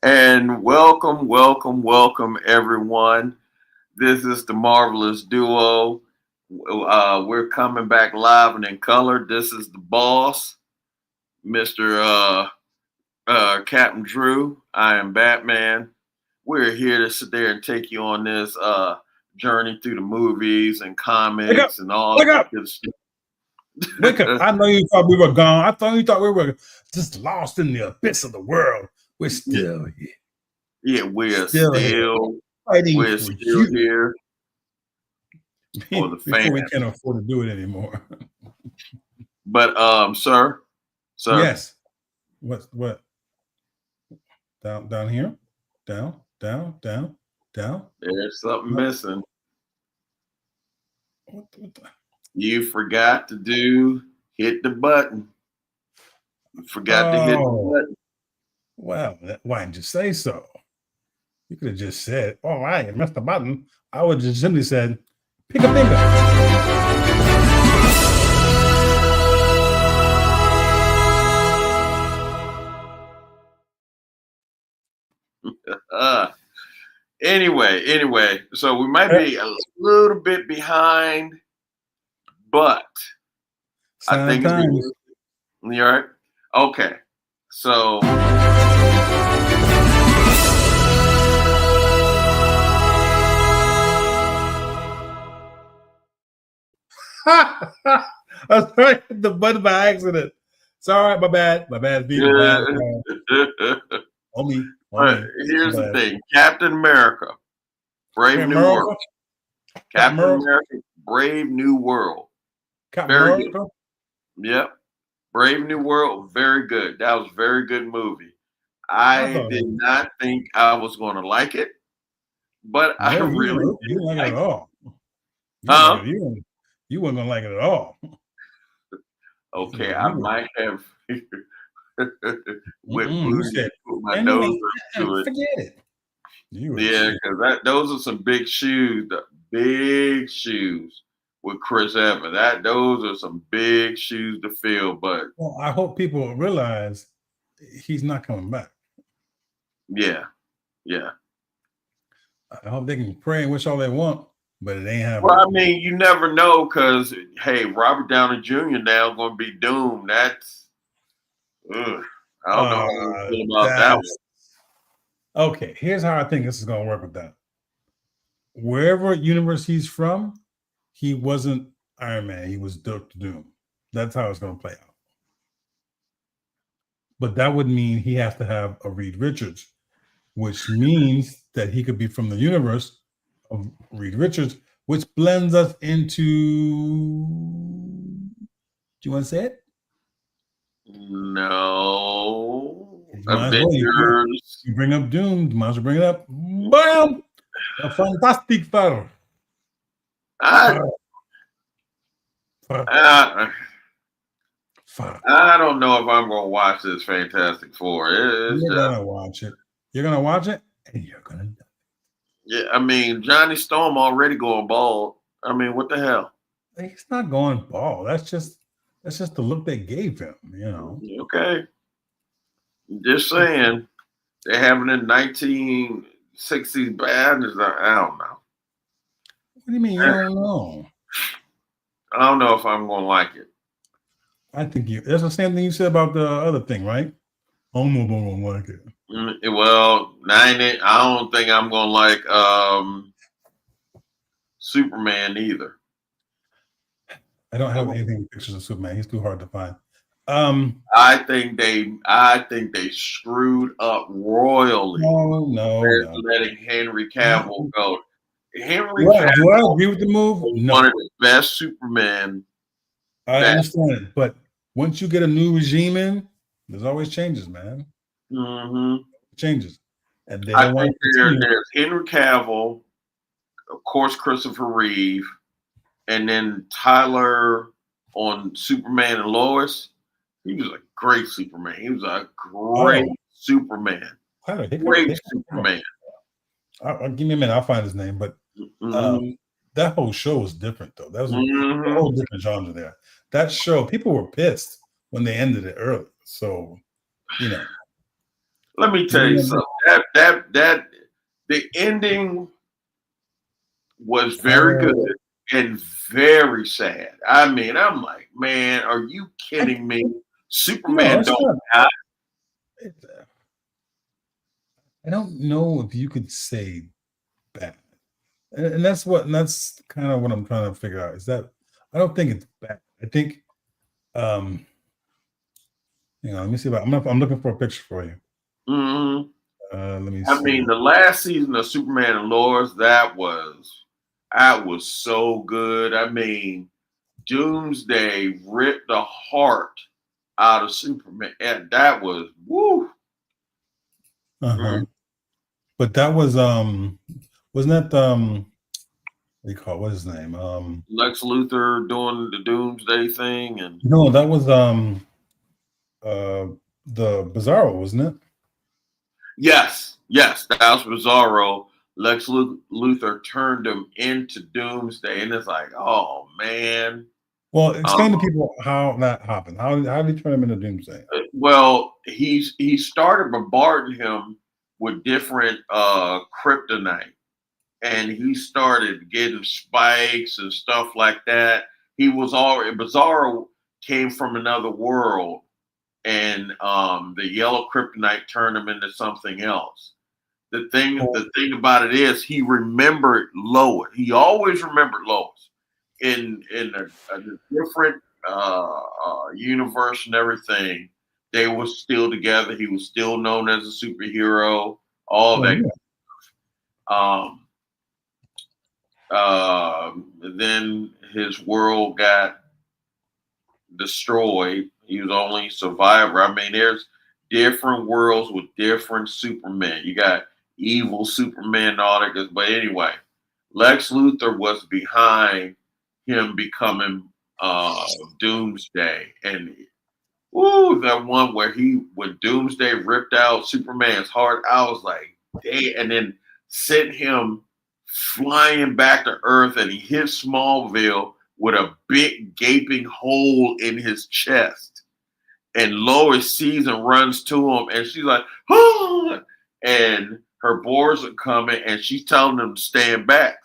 And welcome, everyone. This is the Marvelous Duo. We're coming back live and in color. This is the boss, Mr. Captain Drew. I am Batman. We're here to sit there and take you on this journey through the movies and Wake up! comics and all Wake that up! good stuff. Wake up! I know you thought we were gone. I thought you thought we were just lost in the abyss of the world. We're still here. Yeah, we're Still here. Fighting we're for still you here for the before we fans. can't afford to do it anymore. But sir, Yes. What? Down here? Down. there's something What? missing. What the? You forgot to hit the button. You forgot to hit the Oh, button. well, why didn't you say so? You could have just said, "All right, I missed the button." I would just simply said, "Pick a finger." Uh, anyway, so we might be a little bit behind, but I Sign think it's times. you all right. Okay, so I was trying to hit the button by accident. Sorry, my bad. My bad, B. My bad. On me. but here's the thing: Captain America, Brave New America. World. Captain America, Brave New World. Very good. Yep. Brave New World, very good. That was a very good movie. I did not think I was going to like it, but I really you didn't like it at all. You weren't gonna like it at all. Okay, I might have went said, put my nose to it. Forget it. Yeah, because those are some big shoes, with Chris Evans. Those are some big shoes to fill. But well, I hope people realize he's not coming back. Yeah. I hope they can pray and wish all they want, but it ain't happening. Well, I mean, you never know because hey, Robert Downey Jr. now going to be doomed. That's I don't know how I feel about that one. Okay, here's how I think this is going to work with that. Wherever universe he's from, he wasn't Iron Man. He was Doctor Doom. That's how it's going to play out. But that would mean he has to have a Reed Richards, which means that he could be from the universe of Reed Richards, which blends us into. Do you want to say it? No. Avengers. You bring up Doom. You might as well bring it up. Bam! A Fantastic Four. I don't know if I'm going to watch this Fantastic Four. You're going to watch it. You're going to watch it, and you're going to love it. Yeah, I mean, Johnny Storm already going bald. I mean, what the hell? He's not going bald. That's just the look they gave him, you know. Okay. Just saying. They're having a 1960s band. I don't know. What do you mean you don't know? I don't know if I'm going to like it. I think that's the same thing you said about the other thing, right? I don't know if I'm going to like it. Well, I don't think I'm going to like Superman either. I don't have anything with pictures of Superman. He's too hard to find. I think they screwed up royally. No. Letting Henry Cavill go. Henry Cavill. Do I agree with the move? No. One of the best Superman. I understand it, but once you get a new regime in, there's always changes, man. Mm-hmm. Changes. And they I think there's Henry Cavill, of course, Christopher Reeve, and then Tyler on Superman and Lois. He was a great Superman. He was a great Superman. Great Superman. Give me a minute. I'll find his name. But that whole show was different, though. That was a whole different genre there. That show, people were pissed when they ended it early. So, you know. Let me tell you something. That the ending was very good and very sad. I mean, I'm like, man, are you kidding me? Superman don't die. I don't know if you could say bad, and that's kind of what I'm trying to figure out. Is that I don't think it's bad. I think, let me see. I'm looking for a picture for you. Mm-hmm. Let me see. I mean, the last season of Superman and Lois, that was so good. I mean, Doomsday ripped the heart out of Superman, and that was woo. But that was wasn't that what do you call it? What's his name? Lex Luthor doing the Doomsday thing, and no, that was the Bizarro, wasn't it? Yes, that was Bizarro. Lex Luthor turned him into Doomsday, and it's like, oh man. Well, explain to people how that happened. How did he turn him into Doomsday? Well, he started bombarding him with different kryptonite, and he started getting spikes and stuff like that. He was already Bizarro came from another world, and the yellow kryptonite turned him into something else. The thing about it is he remembered Lois. He always remembered Lois in a different universe and everything. They were still together. He was still known as a superhero. All that. Yeah. Then his world got destroyed. He was only survivor. I mean, there's different worlds with different Supermen. You got evil Superman and all that. But anyway, Lex Luthor was behind him becoming Doomsday. And that one when Doomsday ripped out Superman's heart, I was like, damn, and then sent him flying back to Earth, and he hit Smallville with a big gaping hole in his chest. And Lois sees and runs to him, and she's like, oh, and her boys are coming, and she's telling them to stand back,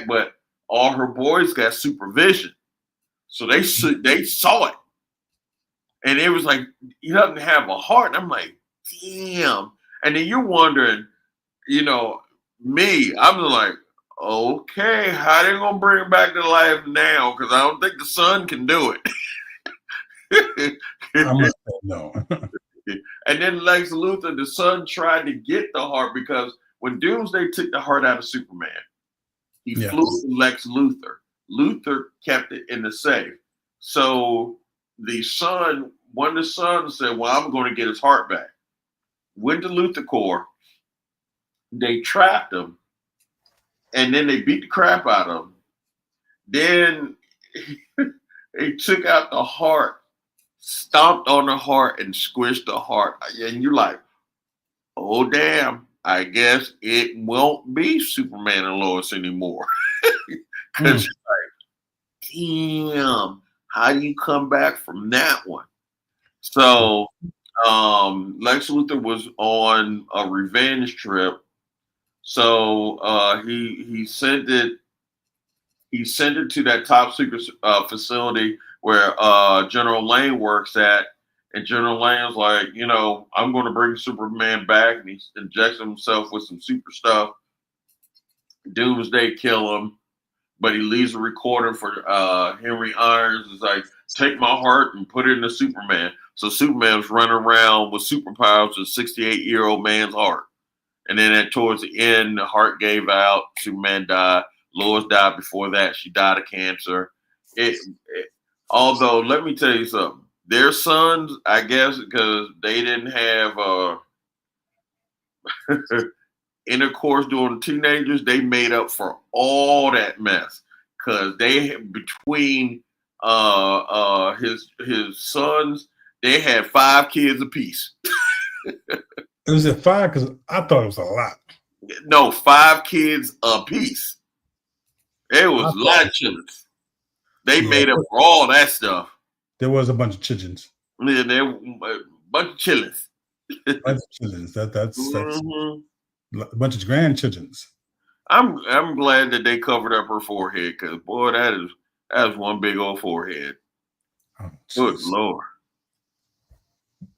but all her boys got supervision. So they saw it. And it was like, he doesn't have a heart. And I'm like, damn. And then you're wondering, me, I'm like, okay, how they gonna bring him back to life now? Because I don't think the son can do it. I'm gonna say no. And then Lex Luthor, the son, tried to get the heart because when Doomsday took the heart out of Superman, he flew to Lex Luthor. Luthor kept it in the safe. So one of the sons said, well, I'm going to get his heart back. Went to Luthor Corps. They trapped him. And then they beat the crap out of him. Then they took out the heart, stomped on the heart, and squished the heart. And you're like, oh, damn. I guess it won't be Superman and Lois anymore. Because you're like, damn, how do you come back from that one? So Lex Luthor was on a revenge trip. So he sent it to that top secret facility where General Lane works at. And General Lane's like, I'm going to bring Superman back. And he injects himself with some super stuff. Doomsday kill him. But he leaves a recording for Henry Irons. It's like, take my heart and put it into Superman. So Superman was running around with superpowers with a 68-year-old man's heart. And then towards the end, the heart gave out. Superman died. Lois died before that. She died of cancer. Although, let me tell you something. Their sons, I guess, because they didn't have intercourse during teenagers, they made up for all that mess. Because between his sons, they had 5 kids apiece. It was at 5 because I thought it was a lot. No, 5 kids apiece. It was a lot of children. They made up for all that stuff. There was a bunch of chickens. Yeah, there were a bunch of chillins. Bunch of children. That's Mhm. a bunch of grandchildrens. I'm glad that they covered up her forehead because boy, that is one big old forehead. Oh, Good jeez. lord.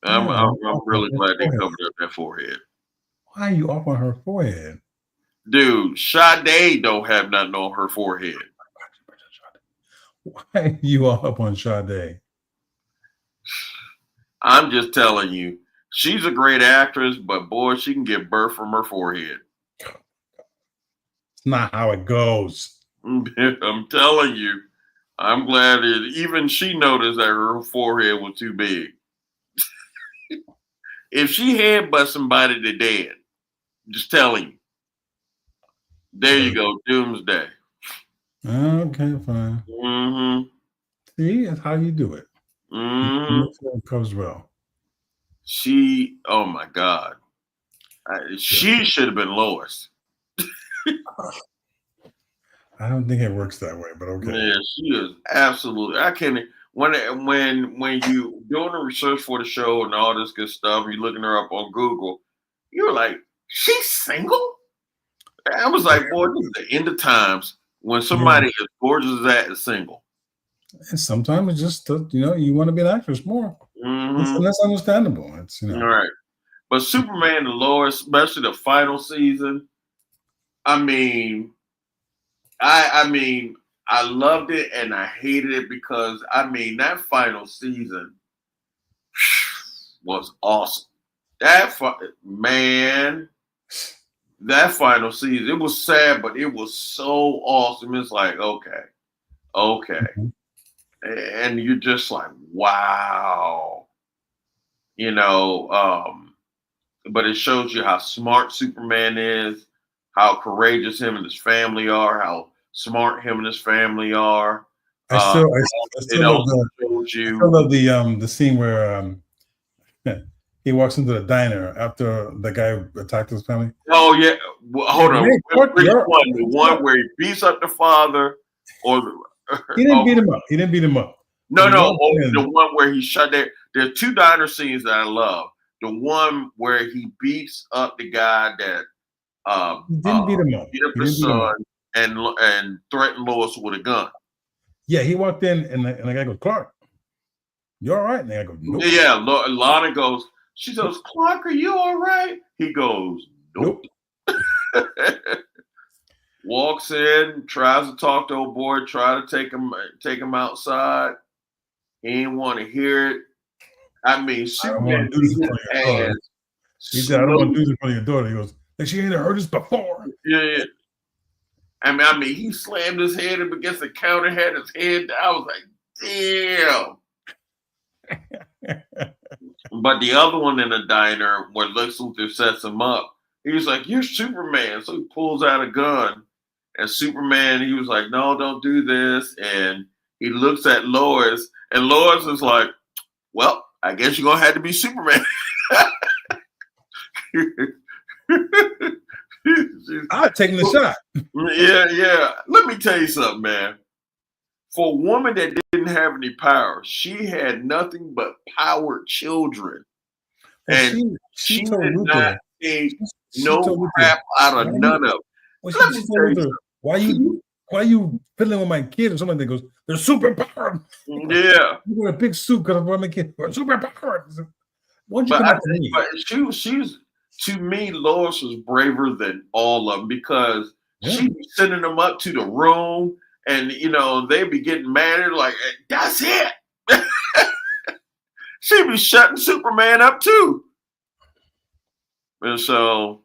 I'm Yeah, I'm, you I'm off on really her glad they forehead. covered up that forehead. Why are you off on her forehead? Dude, Sade don't have nothing on her forehead. Why are you all up on Sade? I'm just telling you, she's a great actress, but boy, she can get birth from her forehead. It's not how it goes. I'm telling you. I'm glad that even she noticed that her forehead was too big. If she headbutt somebody, they're dead. Just telling you. There you go, doomsday. Okay, fine. Mm-hmm. See, that's how you do it. You Mm-hmm. make sure it goes well. Oh my God. Yeah. She should have been Lois. I don't think it works that way, but okay. Yeah, she is absolutely. I can't. When you doing the research for the show and all this good stuff, you looking her up on Google, you're like, she's single. I was like, boy, this is the end of times when Yeah. somebody as gorgeous as that is single. And sometimes it's just you want to be an actress more. Mm-hmm. That's understandable. It's All right, but Superman and Lois, especially the final season. I mean, I mean, I loved it and I hated it because that final season was awesome. Man, that final season, it was sad, but it was so awesome. It's like, okay. Mhm. And you're just like, wow. You know, but it shows you how smart Superman is, how courageous him and his family are, how smart him and his family are. I Uh, still I, I it still love also the shows I still you, love the scene where he walks into the diner after the guy attacked his family. oh yeah, well, hold on, Hey, Clark, which you're one? The one where he beats up the father, or He didn't oh, beat him up. He didn't beat him up. But no, he no, walked the in. one where he shut there. There are two diner scenes that I love. The one where he beats up the guy that uh, He uh, didn't beat him up. beat up He his didn't beat him son up. and threatened Lois with a gun. Yeah, he walked in and the guy goes, Clark, you all right? And the guy goes, nope, Yeah, Lana goes. She goes, Clark, are you all right? He goes, nope. nope. Walks in, tries to talk to old boy, try to take him outside. He didn't want to hear it. I mean, I don't want Superman to do this beat in his front of your daughter. ass. He said, I don't want to Smooth. do this in front of your daughter. He goes, like she ain't heard this before. Yeah. I mean, he slammed his head up against the counter, had his head down. I was like, damn. But the other one in the diner where Lex Luthor sets him up, he was like, you're Superman. So he pulls out a gun. And Superman, he was like, no, don't do this. And he looks at Lois, and Lois is like, well, I guess you're going to have to be Superman. I'm taking the shot. Yeah. Let me tell you something, man. For a woman that didn't have any power, she had nothing but powered children. Well, And she she told did not Luther, take she no told Luther, crap out of why none of them. well, Let she me told tell you Luther, why you fiddling with my kid or something? They goes, they're super powered. something. Yeah. You wear a big suit because I'm my kid. We're super powered. Why don't you But come out to me? she's to me, Lois was braver than all of them because Yeah. she was sending them up to the room, and they'd be getting mad at her, like, that's it. She'd be shutting Superman up too. And so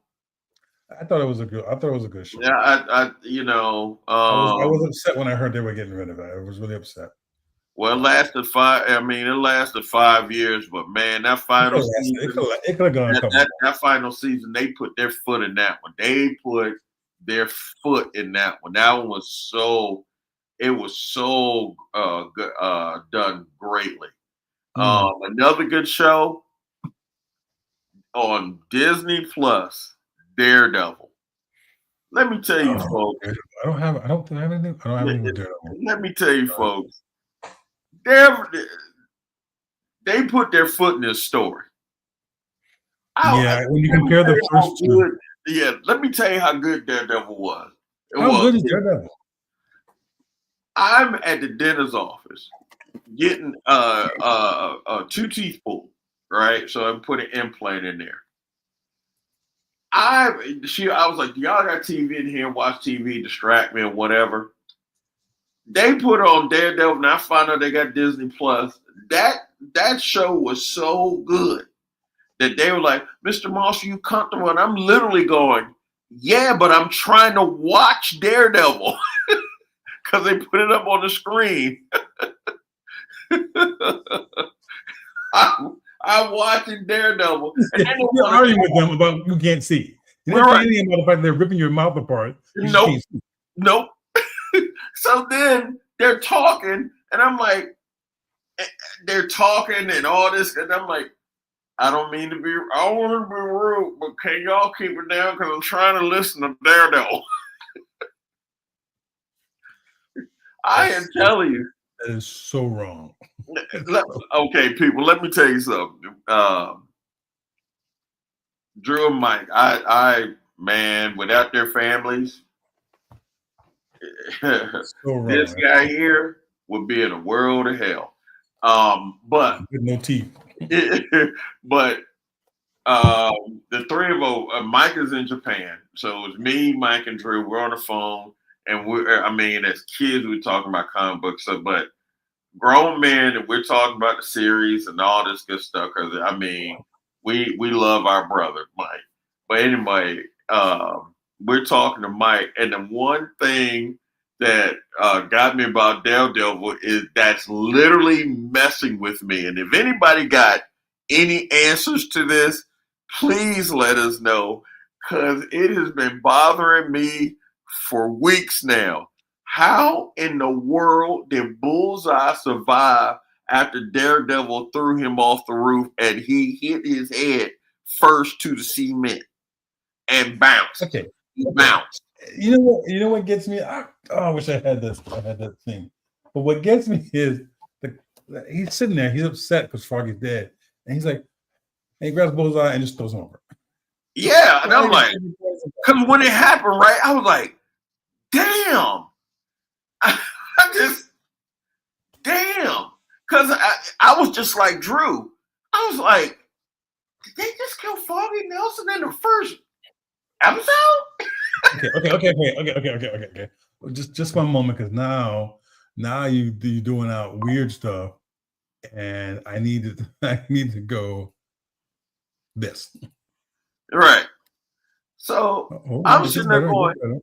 I thought it was a good show. yeah, I I was upset when I heard they were getting rid of it. I was really upset. well, it lasted 5 years, but man, that final season, It could have gone a couple. that final season, they put their foot in that one. They put their foot in that one. That one was so good, done greatly. Another good show on Disney Plus, Daredevil. Let me tell you, folks. I don't have anything. I don't have anything with Daredevil. Let me tell you, folks. They put their foot in this story. Yeah, when you compare the first two, good, yeah, let me tell you how good Daredevil was. It how good was. is Daredevil? I'm at the dentist's office getting two teeth pulled, right? So I'm putting an implant in there. I was like, y'all got TV in here, watch TV, distract me or whatever. They put on Daredevil, and I found out they got Disney Plus. That show was so good that they were like, Mr. Moss, are you comfortable? And I'm literally going, yeah, but I'm trying to watch Daredevil because they put it up on the screen. I'm watching Daredevil. And You're arguing with them about you can't see. You're not saying anything about the fact they're ripping your mouth apart. Nope. So then they're talking, and I'm like, they're talking and all this, and I'm like, I don't want to be rude, but can y'all keep it down? Because I'm trying to listen to Daredevil. I am telling you. That is so wrong. Okay, people, let me tell you something. Drew and Mike, man, without their families, this guy here would be in a world of hell. But with no teeth. But the three of us, Mike is in Japan, so it's me, Mike, and Drew. We're on the phone, and as kids, we're talking about comic books, but grown men, and we're talking about the series and all this good stuff. Because we love our brother Mike. But anyway, we're talking to Mike, and the one thing that got me about Daredevil is that's literally messing with me. And if anybody got any answers to this, please let us know, because it has been bothering me for weeks now. How in the world did Bullseye survive after Daredevil threw him off the roof and he hit his head first to the cement and bounced? Okay. He bounced. You know what gets me? I wish I had this. I had that thing. But what gets me is he's sitting there. He's upset because Froggy's dead, and he's like, and he grabs Bullseye and just throws him over. Yeah, and I'm like, because when it happened, right, I was like, damn. Because I was just like Drew. I was like, did they just kill Foggy Nelson in the first episode? Okay. Just one moment, because now you're doing out weird stuff, and I need to go this. Right. So I'm sitting there going.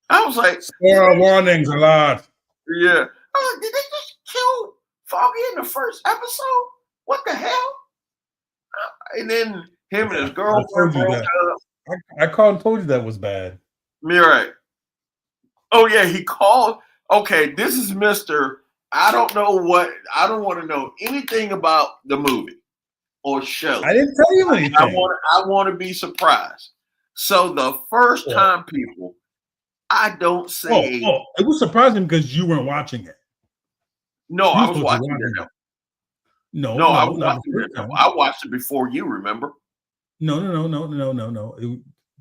I was like, spoiler warnings a lot. Yeah. I was like, did they just kill Foggy in the first episode? What the hell? And then him and his girlfriend broke up. I called and told you that was bad. You're right. Oh, yeah, he called. Okay, this is Mr. I don't want to know anything about the movie or show. I didn't tell you anything. I want to be surprised. So the first time, people, I don't say. Oh, it was surprising because you weren't watching it. No, I was watching it. No, I was watching it. I watched it before you, remember? No.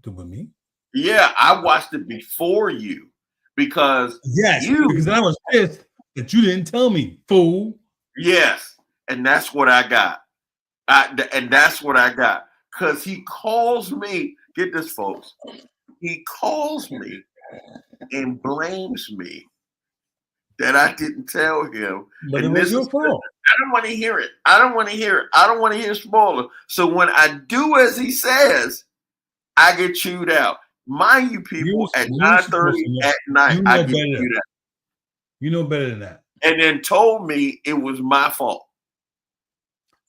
It with me? Yeah, I watched it before you because because I was pissed that you didn't tell me, fool. Yes, and that's what I got. Because he calls me. Get this, folks. He calls me and blames me that I didn't tell him. But it was your fault. I don't want to hear it. I don't want to hear spoiler. So when I do as he says, I get chewed out. Mind you, people, at 9:30 at night, I get chewed out. You know better than that. And then told me it was my fault.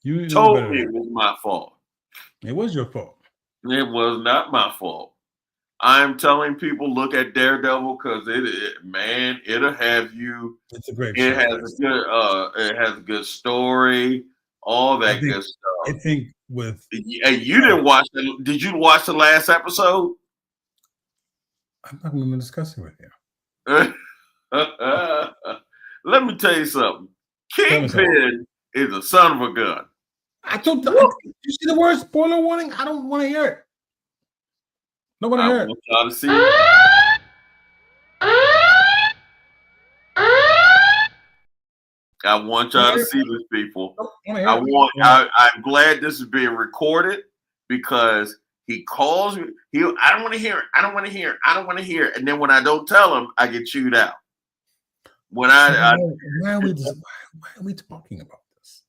You told me it was my fault. It was your fault. It was not my fault. I'm telling people, look at Daredevil because it'll have you. It's a great show. It has a good story, all that good stuff. I think with you didn't watch it. Did you watch the last episode? I'm not going to discuss it with you. Let me tell you something. Kingpin is a son of a gun. You see the word spoiler warning? I don't want to hear it. Don't want to hear it. I want y'all to see it. I want y'all to see this, people. I'm glad this is being recorded because he calls me. I don't want to hear it. I don't want to hear it. I don't want to hear it. And then when I don't tell him, I get chewed out. Why are we talking about this?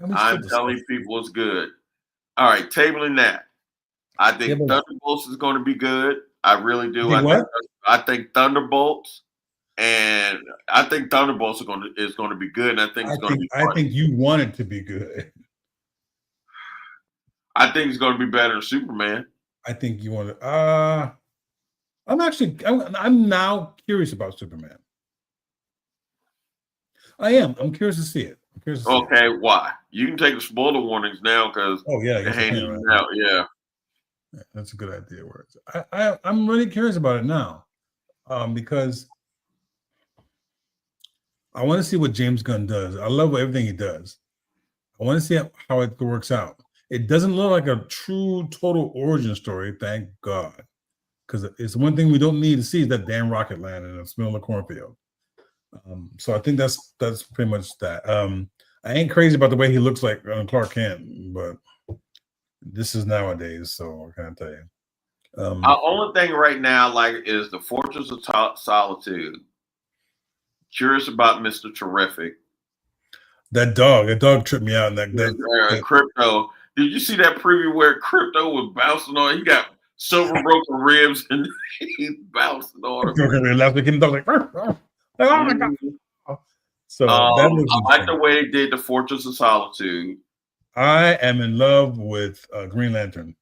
I'm telling people it's good. All right, tabling that. I think Thunderbolts is going to be good. I really do. I think Thunderbolts. And I think Thunderbolts is going to be good, and I think it's going to be funny. I think you want it to be good. I think it's going to be better than Superman. I think you want to. I'm now curious about Superman. I am. I'm curious to see it. Okay, why? You can take the spoiler warnings now because it ain't even out. Yeah, that's a good idea. Words. I'm really curious about it now, because I want to see what James Gunn does. I love everything he does. I want to see how it works out. It doesn't look like a true total origin story, thank God. Because it's one thing we don't need to see is that damn rocket land in the middle of the cornfield. So I think that's pretty much that. I ain't crazy about the way he looks like Clark Kent, but this is nowadays, so I can't tell you. Our only thing right now, is the Fortress of Solitude. Curious about Mr. Terrific. That dog tripped me out. That Crypto. Did you see that preview where Crypto was bouncing on? He got silver broken ribs and he's bouncing on him. Oh my God. So I like the way they did the Fortress of Solitude. I am in love with Green Lantern,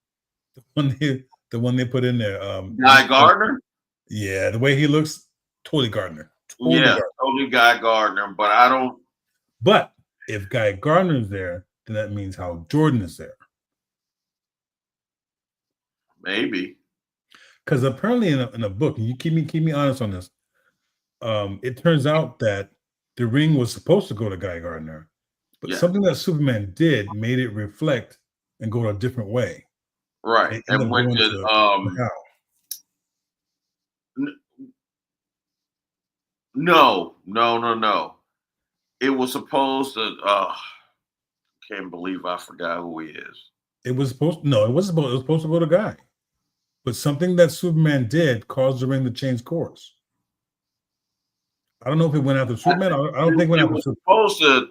the one they put in there. Guy Gardner. Yeah, the way he looks, totally Gardner. Totally Guy Gardner, but I don't. But if Guy Gardner's there, then that means Hal Jordan is there. Maybe. Because apparently in a book, and you keep me honest on this, it turns out that the ring was supposed to go to Guy Gardner, but something that Superman did made it reflect and go a different way. Right. And went to No. It was supposed to. Can't believe I forgot who he is. It was supposed to go to Guy, but something that Superman did caused the ring to change course. I don't know if it went after Superman. I don't think it went after Superman. It was supposed to.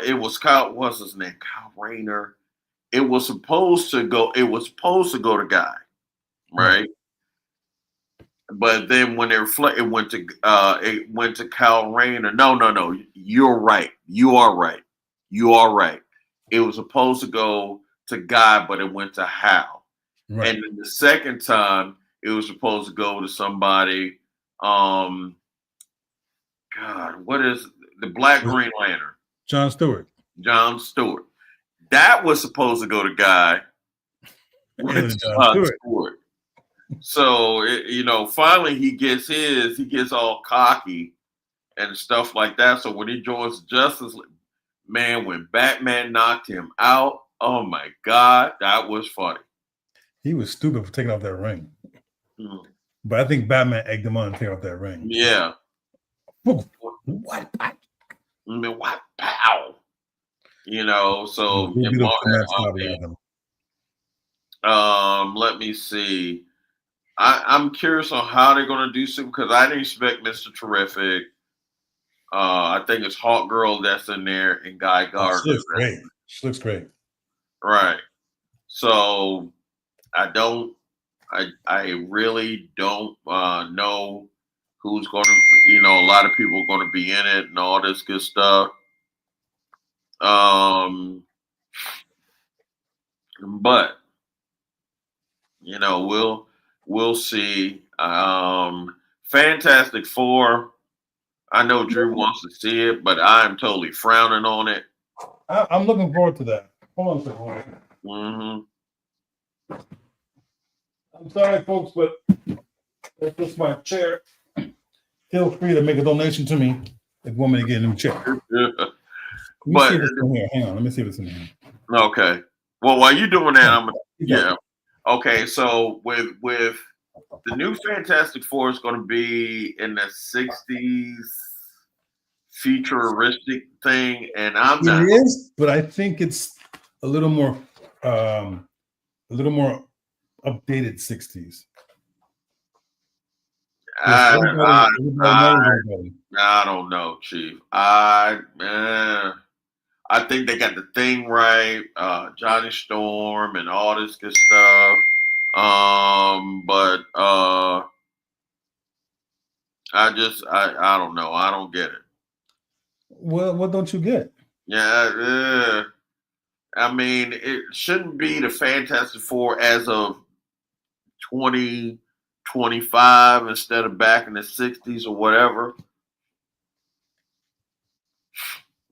It was Kyle. What's his name? Kyle Rayner. It was supposed to go. It was supposed to go to Guy, right? But then when it went to Kyle Rayner. No. You're right. You are right. It was supposed to go to Guy, but it went to Hal. Right. And then the second time, it was supposed to go to somebody. God, what is the Black Green Lantern? John Stewart. That was supposed to go to Guy. With John Stewart. So finally he gets all cocky and stuff like that. So when he joins Justice League, man, when Batman knocked him out, oh my God, that was funny. He was stupid for taking off that ring. But I think Batman egged him on to take off that ring. Yeah. What? What? Pow. So let me see. I'm curious on how they're going to do so because I didn't expect Mr. Terrific. I think it's Hawk Girl that's in there and Guy Gardner. She looks great. Right. So I really don't know who's going to, a lot of people are going to be in it and all this good stuff. But we'll see. Fantastic Four. I know Drew wants to see it, but I'm totally frowning on it. I'm looking forward to that. Hold on a second. I'm sorry, folks, but that's just my chair. feel free to make a donation to me if you want me to get a new chair. Let me But see if it's in here. Hang on. Let me see if it's in here. okay. Well, while you're doing that, I'm You go. yeah. Okay, so with the new Fantastic Four is going to be in the 60s futuristic thing, and I'm not. It is, but I think it's a little more updated 60s. I Everybody knows everybody. don't know, Chief. I think they got the thing right, Johnny Storm and all this good stuff. But I don't know. I don't get it. Well, what don't you get? Yeah, I mean, it shouldn't be the Fantastic Four as of 2025 instead of back in the 60s or whatever.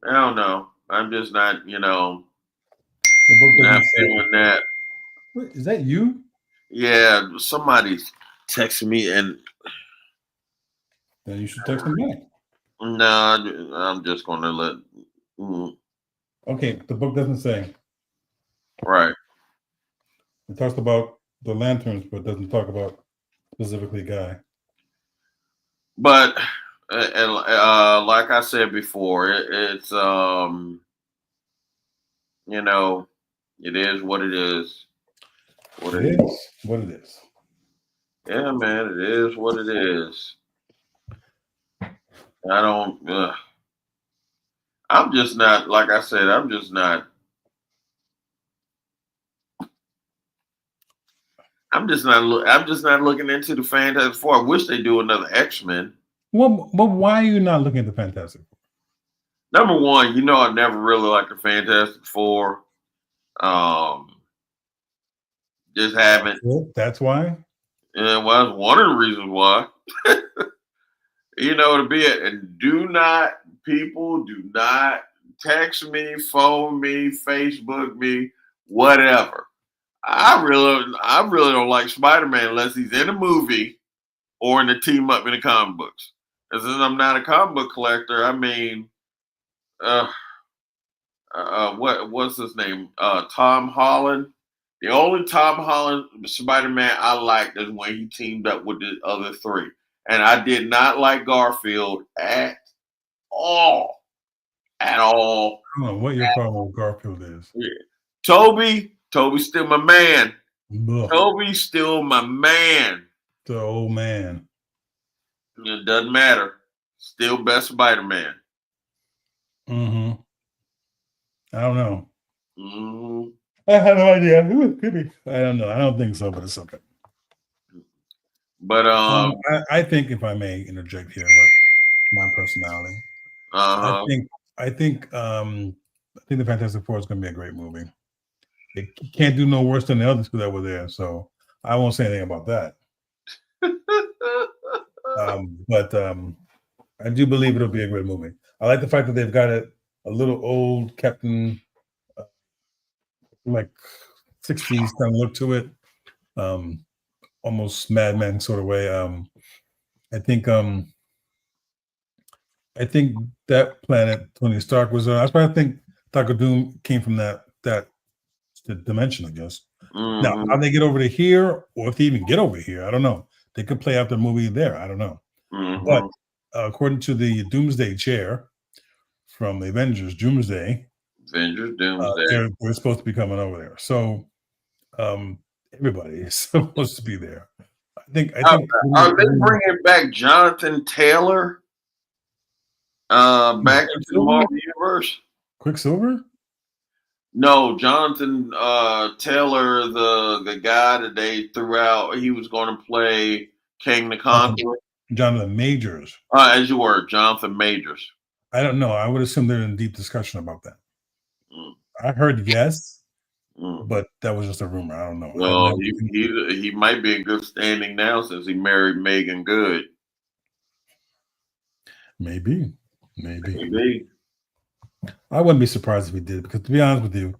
I don't know. I'm just not, The book not doesn't say. feeling that. Wait, is that you? Yeah, somebody's texting me, and Then you should text them back. no, I'm just going to let. Okay, the book doesn't say. Right. It talks about the lanterns, but doesn't talk about specifically Guy. But like I said before, it's it is what it is. It is what it is. Yeah, man, it is what it is. I don't. I'm just not. Like I said, I'm just not. I'm just not looking into the Fantastic Four. I wish they do another X-Men. Well, but why are you not looking at the Fantastic Four? Number one, I never really liked the Fantastic Four. Just haven't. That's why. Yeah, well, that's one of the reasons why. To be it. And do not text me, phone me, Facebook me, whatever. I really don't like Spider-Man unless he's in a movie or in a team up in the comic books. And since I'm not a comic book collector, I mean, what's his name? Tom Holland. The only Tom Holland Spider-Man I liked is when he teamed up with the other three. And I did not like Garfield at all. At all. I don't know what your problem with Garfield is. Yeah. Toby's still my man. Ugh. Toby's still my man. The old man. It doesn't matter. Still best Spider-Man. Mm-hmm. I don't know. Mm-hmm. I have no idea. Could be. I don't know. I don't think so, but it's okay. But I think, if I may interject here, about my personality, I think the Fantastic Four is going to be a great movie. It can't do no worse than the other two that were there, so I won't say anything about that. But I do believe it'll be a great movie. I like the fact that they've got a little old Captain, like 60s kind of look to it, almost Mad Men sort of way. I think that planet Tony Stark was on. That's why I think Doctor Doom came from that dimension, I guess. Mm-hmm. Now, how they get over to here, or if they even get over here, I don't know. They could play out the movie there. I don't know. Mm-hmm. But according to the Doomsday chair from the Avengers Doomsday, they're supposed to be coming over there. So everybody is supposed to be there. I think. Are they bringing back Jonathan Taylor back into the Marvel universe? Quicksilver? No, Jonathan Taylor, the guy that they threw out. He was going to play King the Conqueror. Jonathan Majors. As you were, Jonathan Majors. I don't know. I would assume they're in deep discussion about that. I heard yes, but that was just a rumor. I don't know. Well, he might be in good standing now since he married Megan Good. Maybe. I wouldn't be surprised if he did, because to be honest with you,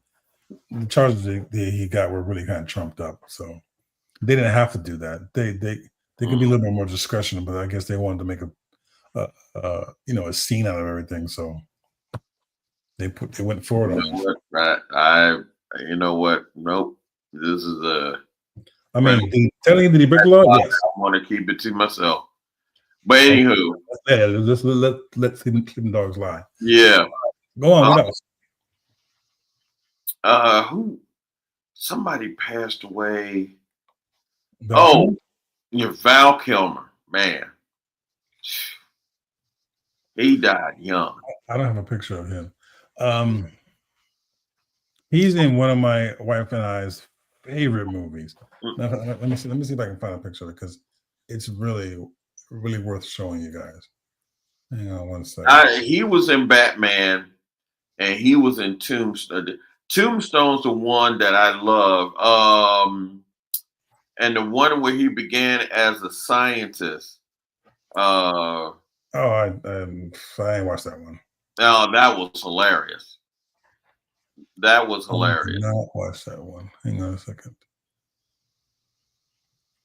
the charges he got were really kind of trumped up. So they didn't have to do that. They could be a little bit more discretion, but I guess they wanted to make a a scene out of everything. So they went forward You on know this. what? You know what? Nope. This is I mean, did he break the law? Yes. I want to keep it to myself. But anywho, Yeah, let sleeping dogs lie. yeah. Go on. What else? Who? Somebody passed away. Val Val Kilmer, man. He died young. I don't have a picture of him. He's in one of my wife and I's favorite movies. Now, let me see if I can find a picture of it because it's really, really worth showing you guys. Hang on one second. He was in Batman, and he was in Tombstone. Tombstone's the one that I love. And the one where he began as a scientist. I didn't watch that one. Oh, that was hilarious. That was I hilarious. did not watch that one. Hang on a second.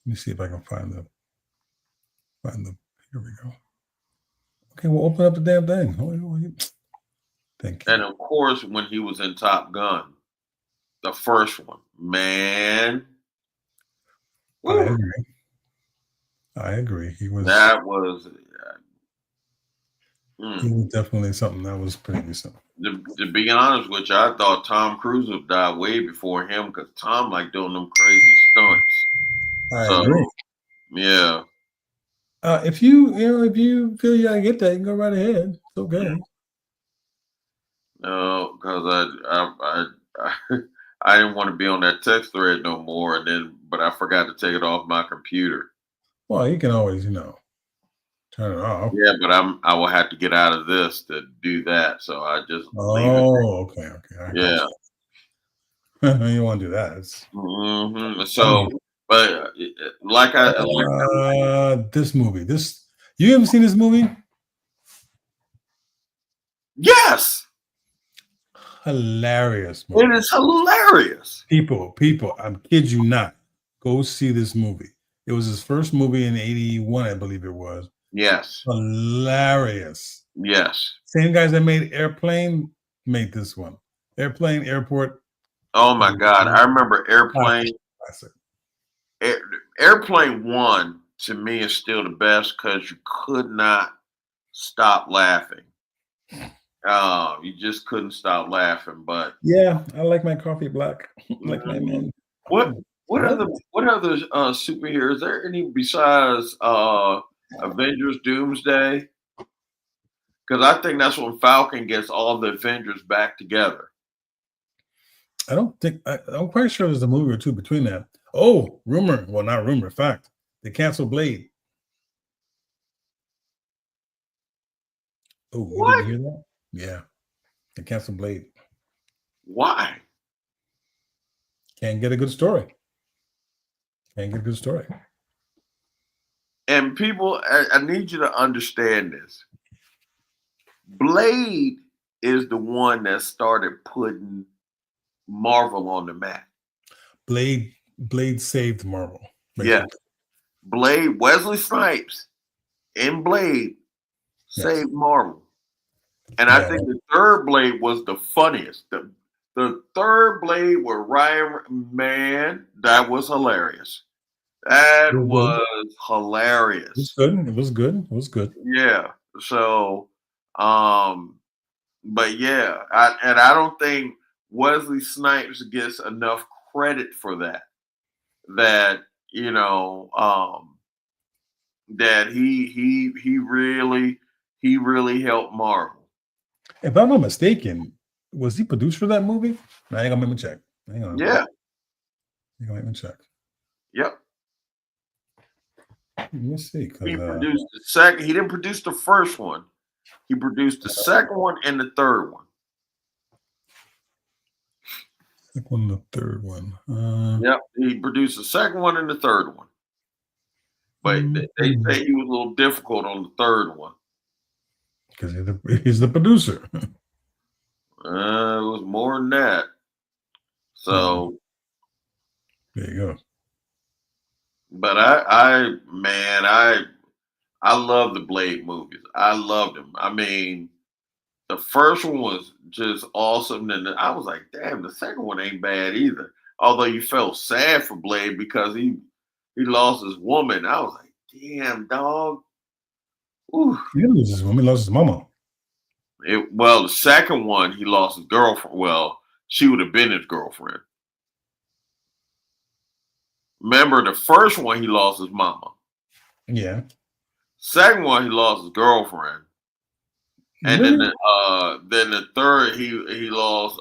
Let me see if I can find the. Here we go. Okay, we'll open up the damn thing. Thank you. And of course, when he was in Top Gun, the first one, man. I agree. He was. That was. He was definitely something that was pretty decent. To be honest with you, I thought Tom Cruise would die way before him because Tom like doing them crazy stunts. I agree. Yeah. If you feel you gotta get that, you can go right ahead. It's okay. No, because I didn't want to be on that text thread no more, but I forgot to take it off my computer. Well, you can always, turn it off. Yeah, but I will have to get out of this to do that, so I just leave it. Oh, okay. Yeah. You want to do that? So, but this movie, you haven't seen this movie? Yes. Hilarious movie. It is hilarious. People, I'm kid you not. Go see this movie. It was his first movie in '81, I believe it was. Yes. Hilarious. Yes. Same guys that made Airplane made this one. Airplane, Airport. Oh my God. I remember Airplane. Airplane 1 to me is still the best because you could not stop laughing. You just couldn't stop laughing. But yeah, I like my coffee black. Like my man. What other superheroes? Is there any besides Avengers Doomsday? Because I think that's when Falcon gets all the Avengers back together. I'm quite sure there's a movie or two between that. Oh, rumor. Well, not rumor, fact. They canceled Blade. Oh, you didn't hear that? Yeah. They canceled Blade. Why? Can't get a good story. And people, I need you to understand this. Blade is the one that started putting Marvel on the map. Blade saved Marvel. Basically. Yeah. Blade, Wesley Snipes in Blade saved Marvel. And I think the third Blade was the funniest. The third Blade with Ryan, man, that was hilarious. That was hilarious. It was good. Yeah. So, but yeah, I don't think Wesley Snipes gets enough credit for that. That that he really helped Marvel. If I'm not mistaken, was he produced for that movie? No, I ain't gonna make me check. Hang on. Yeah. You gonna make me check? Yep. Let me see. He produced the second. He didn't produce the first one. He produced the second one and the third one. The third one. Yep. He produced the second one and the third one. But they say he was a little difficult on the third one. Because he's the producer. It was more than that. So there you go. But I I love the Blade movies. I loved them. I mean, the first one was just awesome. And I was like, damn, the second one ain't bad either. Although you felt sad for Blade because he lost his woman. I was like, damn, dog. Ooh. He didn't lose his woman. He lost his mama. Well, the second one, he lost his girlfriend. Well, she would have been his girlfriend. Remember, the first one, he lost his mama. Yeah. Second one, he lost his girlfriend. And Really? then the third, he lost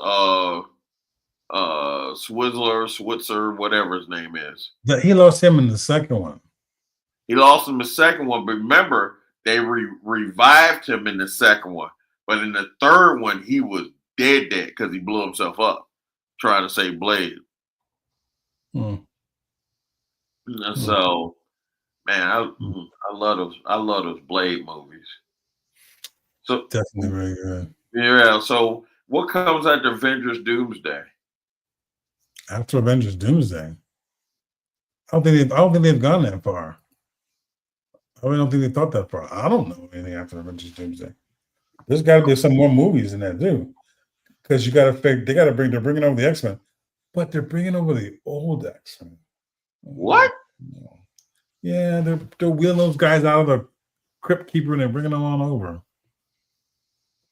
Switzer, whatever his name is. He lost him in the second one. He lost him in the second one, but remember, they revived him in the second one. But in the third one, he was dead because he blew himself up trying to save Blade. So, man, I love those Blade movies. So definitely very good. Yeah. So, what comes after Avengers Doomsday? After Avengers Doomsday, I don't think they've gone that far. I really don't think they thought that far. I don't know anything after Avengers Doomsday. There's got to be some more movies in that too, because they're bringing over the X-Men, but they're bringing over the old X-Men. What? Yeah, they're wheeling those guys out of the Crypt Keeper and they're bringing them on over.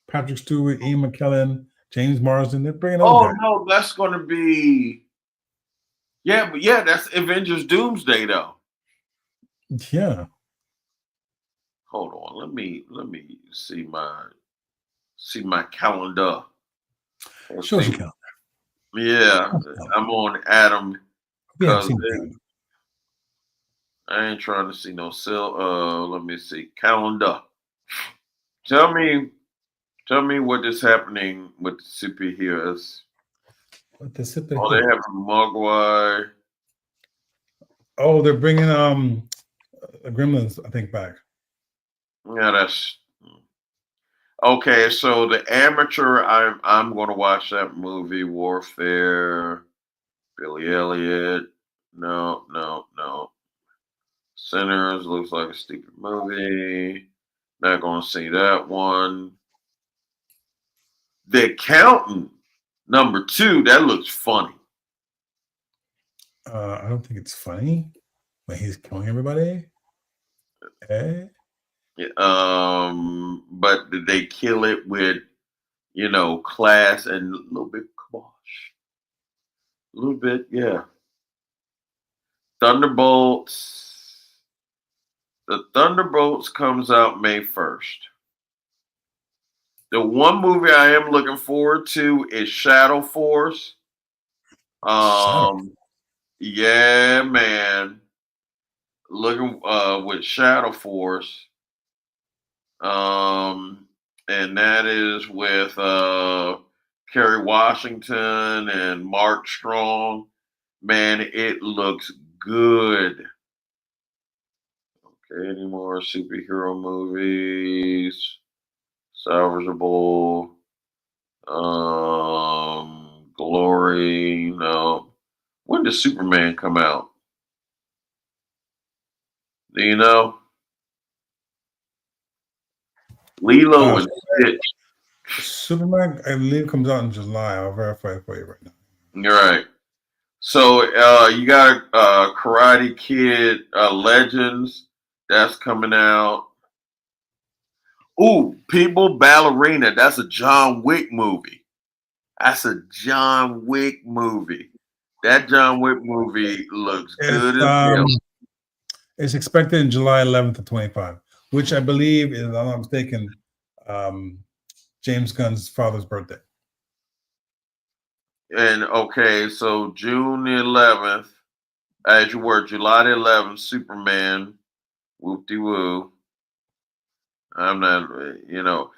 Patrick Stewart, Ian McKellen, James Marsden, they're bringing over. Oh no, that's going to be. Yeah, but that's Avengers Doomsday though. Yeah. Hold on, let me see my calendar. Show us your calendar. Yeah, I'm on Adam. I ain't trying to see no let me see calendar. Tell me what is happening with the superheroes. With the superheroes. Oh, they have Mogwai. Oh, they're bringing Gremlins, I think, back. Yeah, that's okay. So the Amateur, I'm going to watch that movie. Warfare. Billy Elliot. No. Sinners looks like a stupid movie. Not going to see that one. The Accountant, #2. That looks funny. I don't think it's funny when he's killing everybody. But did they kill it with, class and a little bit kibosh? A little bit, yeah. Thunderbolts. The Thunderbolts comes out May 1st. The one movie I am looking forward to is Shadow Force. Yeah, man. Looking with Shadow Force. And that is with Kerry Washington and Mark Strong. Man, it looks good. Okay, any more superhero movies? Salvageable. Glory. No. When does Superman come out? Do you know? Lilo and Stitch. Superman, I believe, comes out in July. I'll verify it for you right now. You're right. So you got Karate Kid Legends. That's coming out. Ooh, People Ballerina. That's a John Wick movie. That John Wick movie looks good as hell. It's expected in July 11th to 25, which I believe is, if I'm not mistaken, James Gunn's father's birthday. And okay, so June the 11th, as you were, July the 11th, Superman, whoop-de-woo. I'm not, you know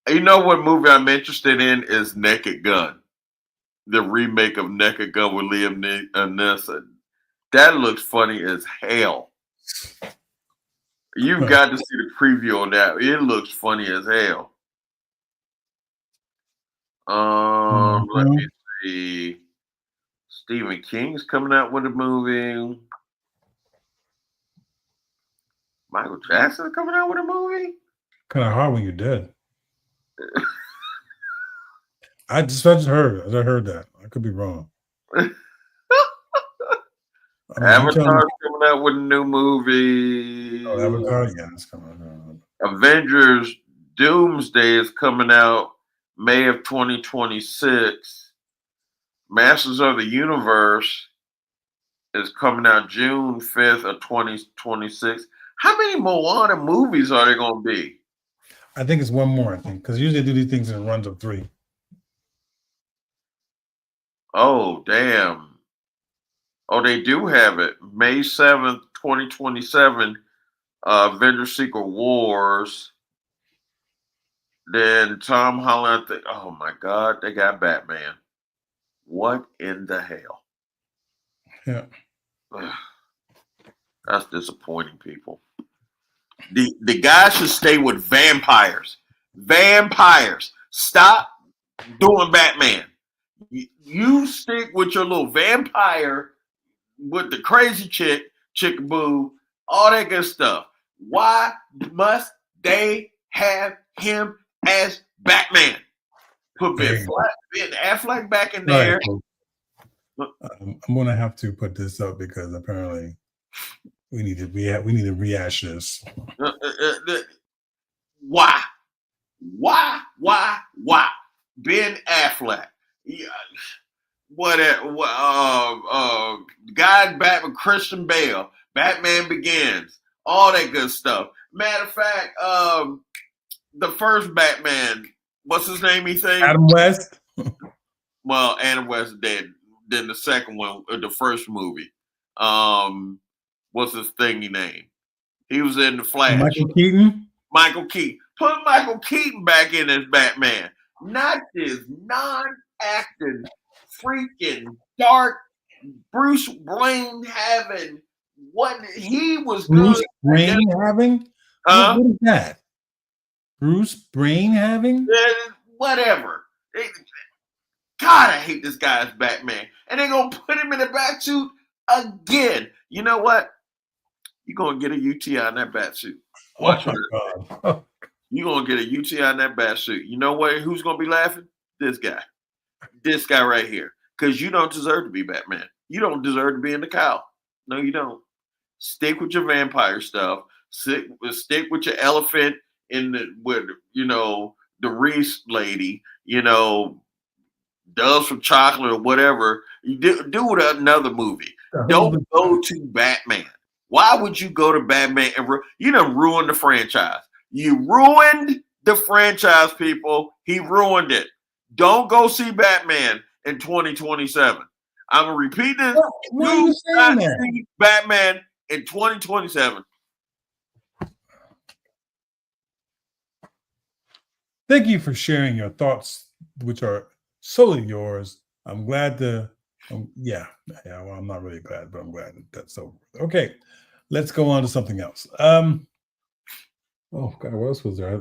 what movie I'm interested in is Naked Gun, the remake of Naked Gun with Liam Neeson. That looks funny as hell. You've got to see the preview on that. It looks funny as hell. Let me see. Stephen King's coming out with a movie. Michael Jackson coming out with a movie? Kind of hard when you're dead. I just heard. I heard that. I could be wrong. I mean, Avatar's coming out with a new movie. Oh, Avatar, yeah, it's coming out. Avengers Doomsday is coming out May of 2026. Masters of the Universe is coming out June 5th of 2026. How many Moana movies are there going to be? I think it's one more, I think, because usually they do these things in runs of 3. Oh, damn. Oh, they do have it. May 7th, 2027, Avengers Secret Wars. Then Tom Holland, oh my God, they got Batman. What in the hell? Yeah. That's disappointing, people. The guy should stay with vampires. Vampires. Stop doing Batman. You stick with your little vampire with the crazy chickaboo, all that good stuff. Why must they have him as Batman? Put Ben Affleck back in there. I'm going to have to put this up because apparently we need to rehash this. Why? Ben Affleck. Yeah. Guy Batman, Christian Bale, Batman Begins, all that good stuff. Matter of fact, the first Batman, what's his name? He said Adam West. Well, Adam West dead. Then the second one, the first movie. What's his thingy name? He was in the Flash. Michael Keaton. Put Michael Keaton back in as Batman. Not this non-acting, freaking dark Bruce Wayne having what he was Bruce good. Wayne having? What is that? Bruce Brain having? Whatever. God, I hate this guy as Batman. And they're going to put him in the Batsuit again. You know what? You're going to get a UTI in that Batsuit. Watch it. God. You're going to get a UTI in that Batsuit. You know what? Who's going to be laughing? This guy. This guy right here. Because you don't deserve to be Batman. You don't deserve to be in the cowl. No, you don't. Stick with your vampire stuff. Stick with your elephant with the Reese lady, Doves from Chocolate or whatever. You do it another movie. Don't go to Batman. Why would you go to Batman and you done ruined the franchise? You ruined the franchise, people. He ruined it. Don't go see Batman in 2027. I'm gonna repeat this. Why are you saying that? Batman in 2027. Thank you for sharing your thoughts, which are solely yours. I'm glad to. Well, I'm not really glad, but I'm glad that's over. Okay, let's go on to something else. Oh God, what else was there?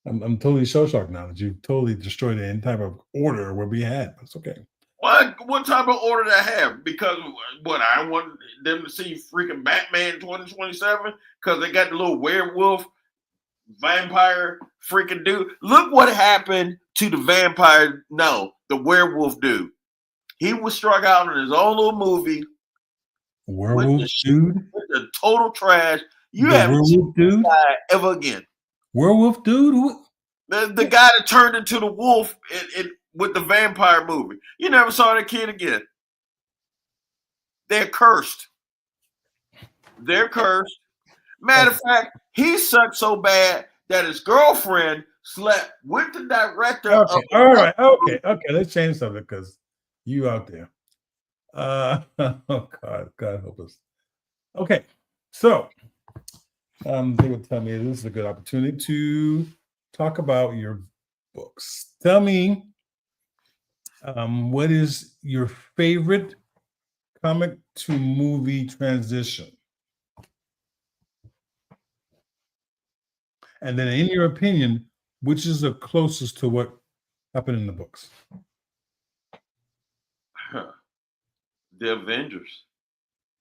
I'm totally shock now that you've totally destroyed any type of order where we had. That's okay. What type of order did I have? Because I want them to see freaking Batman 2027 because they got the little werewolf vampire freaking dude. Look what happened to the vampire. No, the werewolf dude. He was struck out in his own little movie. Werewolf dude? With the total trash. You haven't seen this guy ever again. Werewolf dude? Who? The guy that turned into the wolf with the vampire movie. You never saw that kid again. They're cursed. Matter of fact, he sucked so bad that his girlfriend slept with the director. Okay, all right. Okay. Let's change something because you out there. Oh God help us. Okay, so they would tell me this is a good opportunity to talk about your books. Tell me, what is your favorite comic to movie transition? And then, in your opinion, which is the closest to what happened in the books? The Avengers.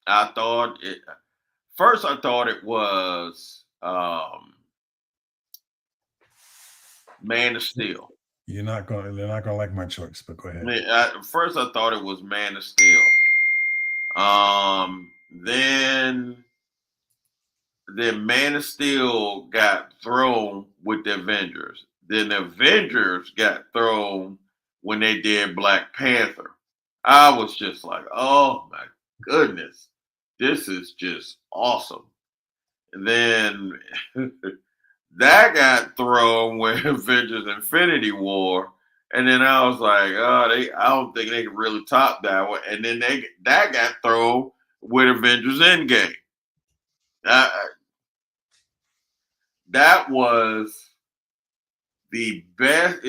I thought first I thought it was Man of Steel. They're not gonna like my choice, but go ahead. First I thought it was Man of Steel. Then Man of Steel got thrown with the Avengers. Then the Avengers got thrown when they did Black Panther. I was just like, oh my goodness, this is just awesome. And then that got thrown with Avengers Infinity War. And then I was like, oh, I don't think they can really top that one. And then that got thrown with Avengers Endgame. That was the best.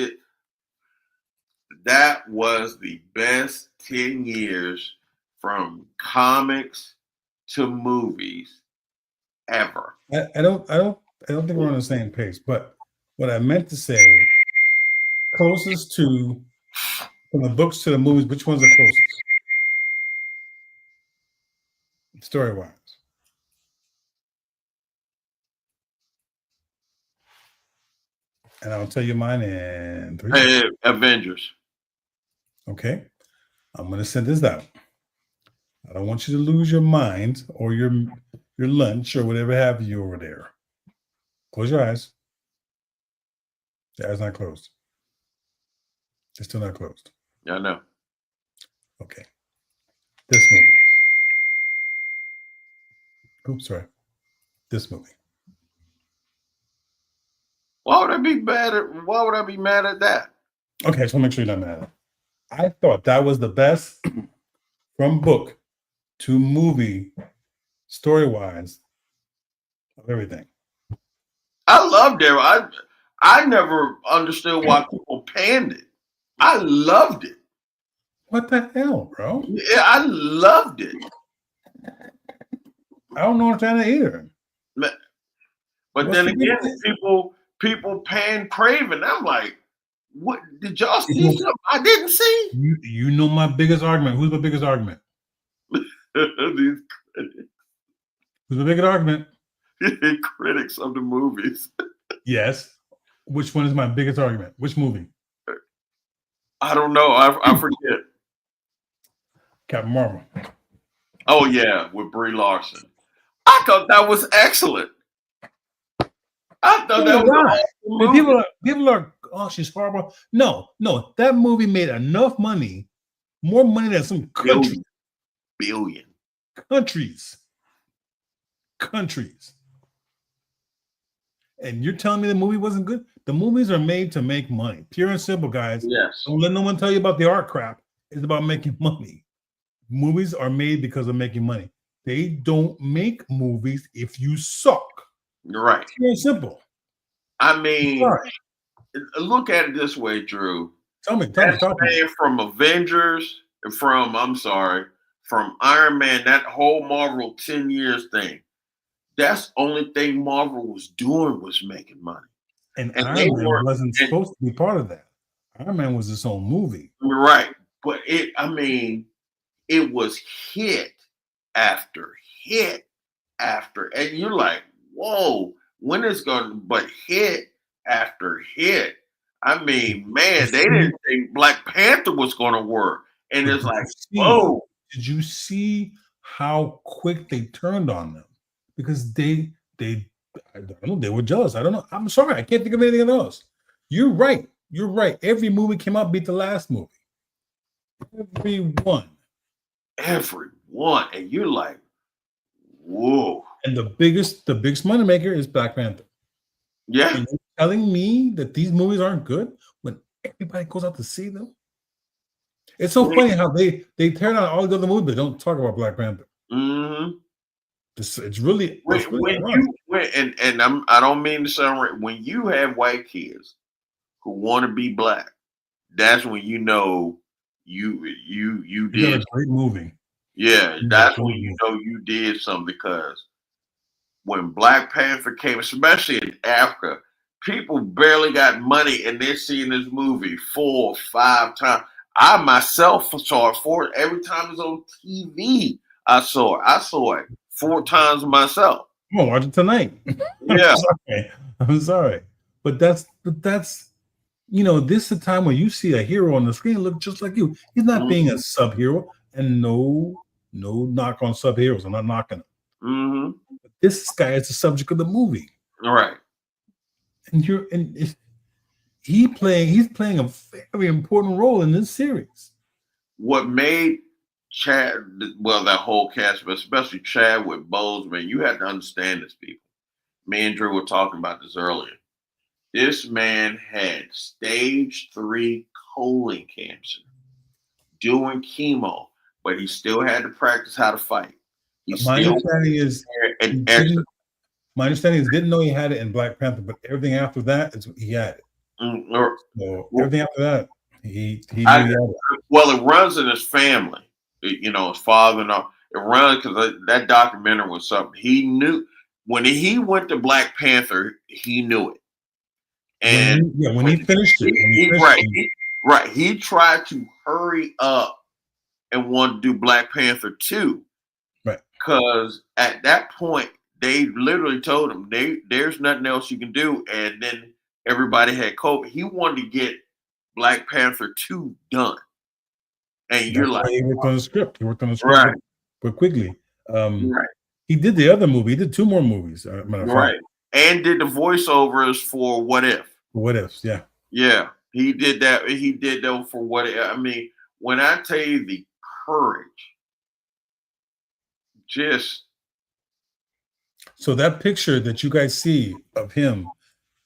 That was the best 10 years from comics to movies ever. I don't think we're on the same page. But what I meant to say, closest to from the books to the movies, which one's the closest? Story wise. And I'll tell you mine in 3. Avengers. Okay. I'm going to send this out. I don't want you to lose your mind or your lunch or whatever have you over there. Close your eyes. The eyes not closed. They're still not closed. Yeah, I know. Okay. This movie. Oops, sorry. This movie. Why would I be mad at that? Okay, so make sure you're not mad at it. I thought that was the best from book to movie, story-wise, of everything. I loved it. I never understood why people panned it. I loved it. What the hell, bro? Yeah, I loved it. I don't understand it either. But then again, people panned Craven. I'm like, what? Did y'all see something I didn't see? You know my biggest argument. Who's my biggest argument? These Who's the biggest argument? critics of the movies. Yes. Which one is my biggest argument? Which movie? I don't know. I forget. Captain Marvel. Oh yeah, with Brie Larson. I thought that was excellent. I thought that was awesome. People are, oh, she's horrible. No, that movie made enough money, more money than some billion countries. And you're telling me the movie wasn't good? The movies are made to make money, pure and simple, guys. Yes. Don't let no one tell you about the art crap. It's about making money. Movies are made because of making money. They don't make movies if you suck. You're right. Pure and simple. I mean, look at it this way, Drew. Tell me. From Avengers, from Iron Man, that whole Marvel 10 years thing. That's the only thing Marvel was doing was making money. And Iron Man wasn't supposed to be part of that. Iron Man was its own movie. Right. But it was hit after hit after. And you're like, whoa, when is going to, but hit after hit. I mean, man, they didn't think Black Panther was going to work. And it's like, whoa. Did you see how quick they turned on them? Because they I don't know, they were jealous. I don't know. I'm sorry, I can't think of anything else. You're right. Every movie came out beat the last movie. Everyone. And you're like, whoa. And the biggest money maker is Black Panther. Yeah. And you're telling me that these movies aren't good when everybody goes out to see them? It's so funny how they tear down all the other movies, but don't talk about Black Panther. Mm-hmm. It's really I don't mean to sound right. When you have white kids who want to be black, that's when you know you did a great movie. Yeah, that's when you know you did something, because when Black Panther came, especially in Africa, people barely got money and they're seeing this movie 4 or 5 times. I myself saw it every time it was on TV. I saw it 4 times myself. I'm gonna watch it tonight. Yeah. I'm sorry, but that's this is a time when you see a hero on the screen look just like you. He's not being a sub-hero, and no knock on sub-heroes. I'm not knocking him. Mm-hmm. But this guy is the subject of the movie. All right. And he's playing a very important role in this series. What made Chad, well, that whole cast, but especially Chadwick Boseman, you had to understand this, people. Me and Drew were talking about this earlier. This man had stage 3 colon cancer, doing chemo, but he still had to practice how to fight. My understanding is didn't know he had it in Black Panther, but everything after that he had it. So everything after that, he knew he had it. Well, it runs in his family. His father and all. It runs because that documentary was something he knew. When he went to Black Panther, he knew it. And when he finished it, he tried to hurry up and want to do Black Panther 2. Right. Because at that point, they literally told him there's nothing else you can do. And then everybody had COVID. He wanted to get Black Panther 2 done. And you're like, he worked on the script. Right. But quickly. Right. He did the other movie. He did 2 more movies. Right. And did the voiceovers for What If. What Ifs, yeah. Yeah. He did that. He did that for What If. I mean, when I tell you the courage, just. So that picture that you guys see of him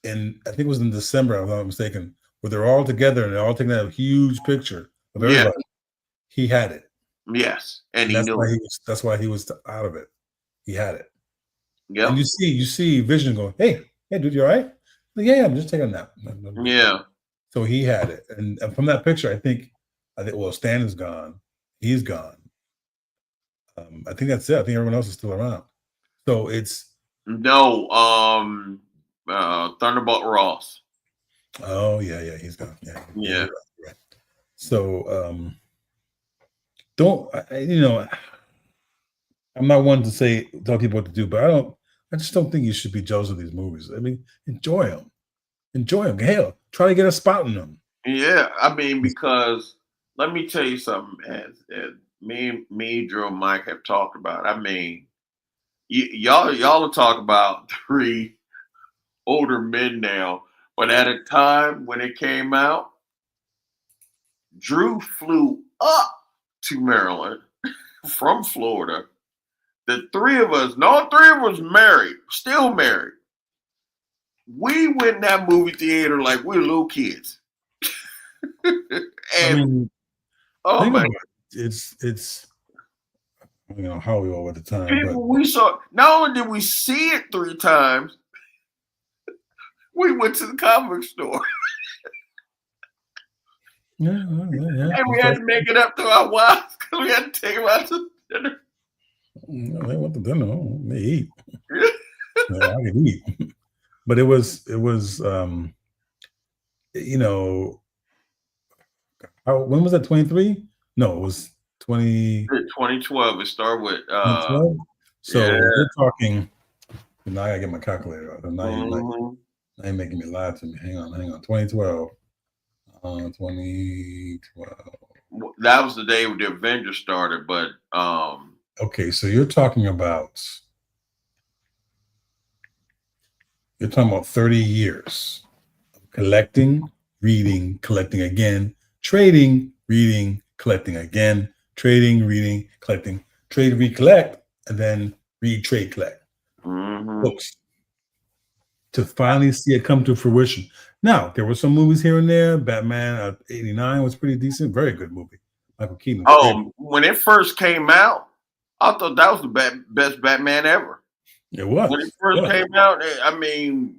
I think it was in December, if I'm not mistaken, where they're all together and they're all taking a huge picture of everybody. Yeah. He had it. Yes. And he knew it. That's why he was out of it. He had it. Yeah. And you see Vision going, hey, dude, you all right? Like, yeah, I'm just taking a nap. Yeah. So he had it. And from that picture, I think, Stan is gone. He's gone. I think that's it. I think everyone else is still around. So it's Thunderbolt Ross. Oh yeah, he's gone. Yeah. Right. So I'm not one to tell people what to do, but I just don't think you should be jealous of these movies. I mean, enjoy them. Hell, try to get a spot in them. Yeah, I mean, because let me tell you something. As me, Drew, and Mike have talked about. I mean, y'all are talking about 3 older men now, but at a time when it came out, Drew flew up to Maryland from Florida. The 3 of us, all 3 of us married, still married. We went in that movie theater like we were little kids. And oh my God, it's how we all at the time. People we saw, not only did we see it 3 times, we went to the comic store. Yeah. And we had to make it up to our wives because we had to take them out to dinner. No, they went to dinner. They eat. I can eat. But it was when was that, 23? No, it was 2012. It started with so we're talking. Now I gotta get my calculator out. Now you're making me lie to me. Hang on. 2012. 2012. That was the day the Avengers started, but okay, so you're talking about 30 years of collecting, reading, collecting again, trading, reading, collecting again, trading, reading, collecting, trade, read, collect, and then read, trade, collect books to finally see it come to fruition. Now, there were some movies here and there. Batman '89 was pretty decent, very good movie. Michael Keaton. When it first came out, I thought that was the best Batman ever. It was. When it first came out, I mean,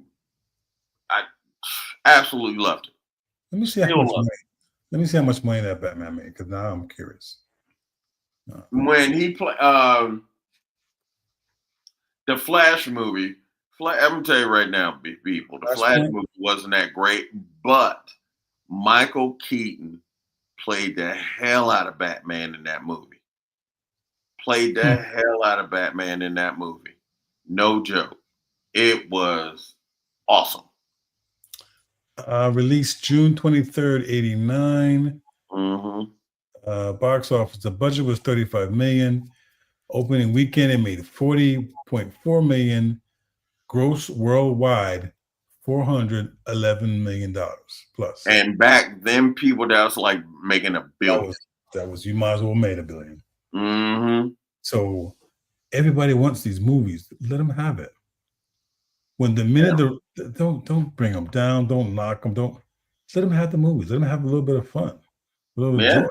I absolutely loved it. Let me see how much money that Batman made, because now I'm curious. When he played the Flash movie, I'm gonna tell you right now, people, the Flash movie wasn't that great, but Michael Keaton played the hell out of Batman in that movie. played the hell out of Batman in that movie. No joke. It was awesome. Released June 23rd, 89. Mm-hmm. Box office, the budget was 35 million. Opening weekend, it made 40.4 million. Gross worldwide, $411 million plus. And back then, people that was like making $1 billion. That was you might as well made $1 billion. Mm-hmm. So everybody wants these movies. Let them have it. When the minute don't bring them down, don't knock them, don't let them have the movies. Let them have a little bit of fun, a little bit of joy.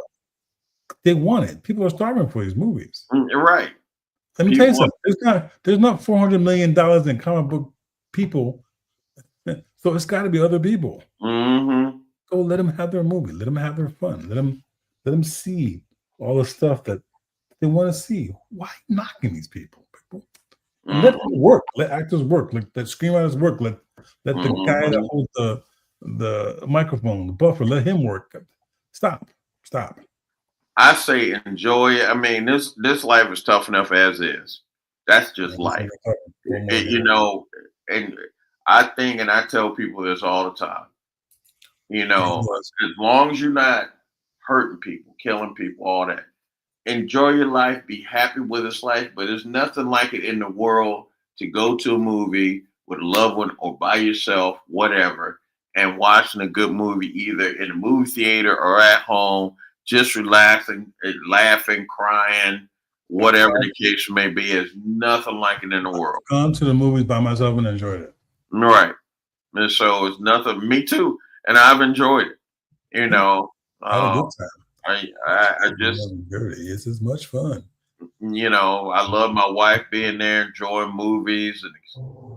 They want it. People are starving for these movies. Right. Let me tell you something. There's not $400 million in comic book people, so it's got to be other people. Mm-hmm. Go let them have their movie. Let them have their fun. Let them see all the stuff that they want to see. Why knocking these people? Let them work. Let actors work. Let screenwriters work. Let the guy that holds the microphone, the buffer, let him work. Stop. I say enjoy it. I mean, this life is tough enough as is. That's just life. You know, and I think, and I tell people this all the time, you know, as long as you're not hurting people, killing people, all that, enjoy your life, be happy with this life, but there's nothing like it in the world to go to a movie with a loved one or by yourself, whatever, and watching a good movie either in a movie theater or at home, just relaxing, laughing, crying, whatever the case may be. There's nothing like it in the world. I've gone to the movies by myself and enjoyed it. Right. And so it's nothing, me too. And I've enjoyed it. You know, I had a good time. I just, it's as much fun. You know, I love my wife being there, enjoying movies, and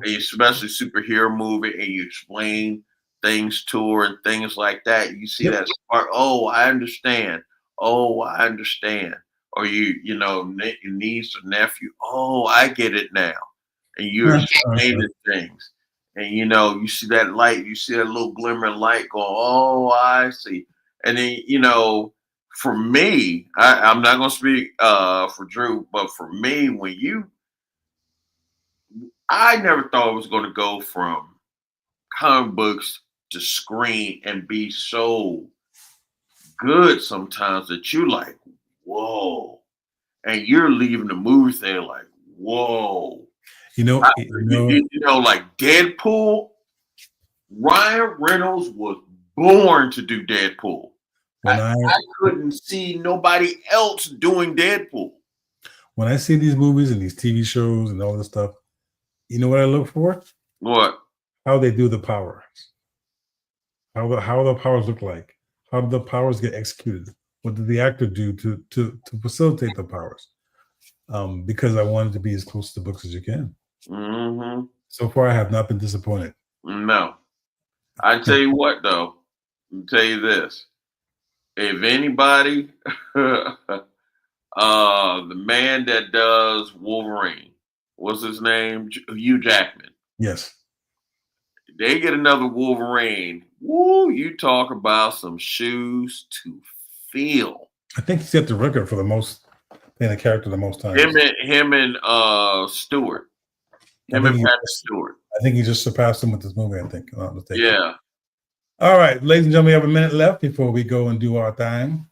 especially superhero movie, and you explain things to her and things like that. You see that spark. Oh, I understand. Oh, I understand. Or you know, your niece or nephew. Oh, I get it now. And you're explaining things, and you know, you see that light. You see that little glimmer of light going. Oh, I see. And then you know. For me, I'm not going to speak for Drew, but for me, I never thought it was going to go from comic books to screen and be so good sometimes that you like, whoa, and you're leaving the movie theater like, whoa. You know, like Deadpool, Ryan Reynolds was born to do Deadpool. I couldn't see nobody else doing Deadpool. When I see these movies and these TV shows and all this stuff, you know what I look for? What? How they do the powers. How the powers look like. How do the powers get executed? What did the actor do to facilitate the powers? Because I wanted to be as close to the books as you can. Mm-hmm. So far, I have not been disappointed. No. I tell you what, though. I'll tell you this. If anybody, the man that does Wolverine, what's his name? Hugh Jackman. Yes. They get another Wolverine. Woo, you talk about some shoes to fill. I think he's got the record for the most playing a character the most times. Him and Stewart. Him and Patrick Stewart. I think he just surpassed him with this movie, I think. I'm not mistaken. Yeah. All right, ladies and gentlemen, we have a minute left before we go and do our thing.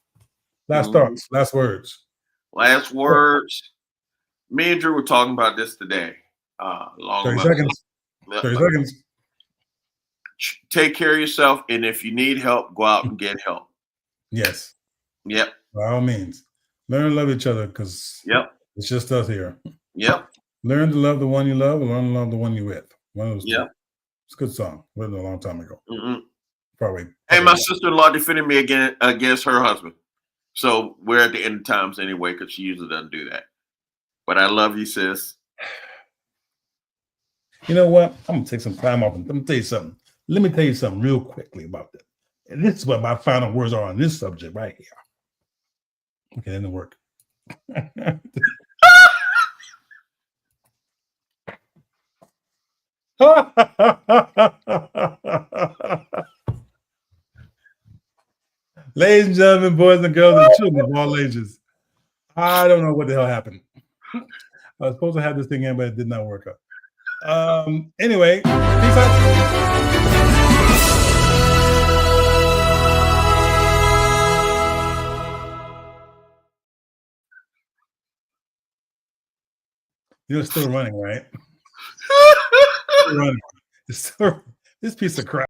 Last thoughts, last words. Last words. Me and Drew were talking about this today. 30 seconds. 30 seconds. Take care of yourself, and if you need help, go out and get help. Yes. Yep. By all means. Learn to love each other because it's just us here. Yep. Learn to love the one you love and learn to love the one you're with. One of those two. It's a good song. Written a long time ago. Mm-hmm. Probably. And my sister-in-law defended me against her husband. So we're at the end of times anyway, because she usually doesn't do that. But I love you, sis. You know what? I'm going to take some time off and let me tell you something. Let me tell you something real quickly about that. And this is what my final words are on this subject right here. Okay, that didn't work. Ladies and gentlemen, boys and girls, and children of all ages, I don't know what the hell happened. I was supposed to have this thing in, but it did not work out. Anyway, peace out. You're still running, right? Still running. It's still, this piece of crap.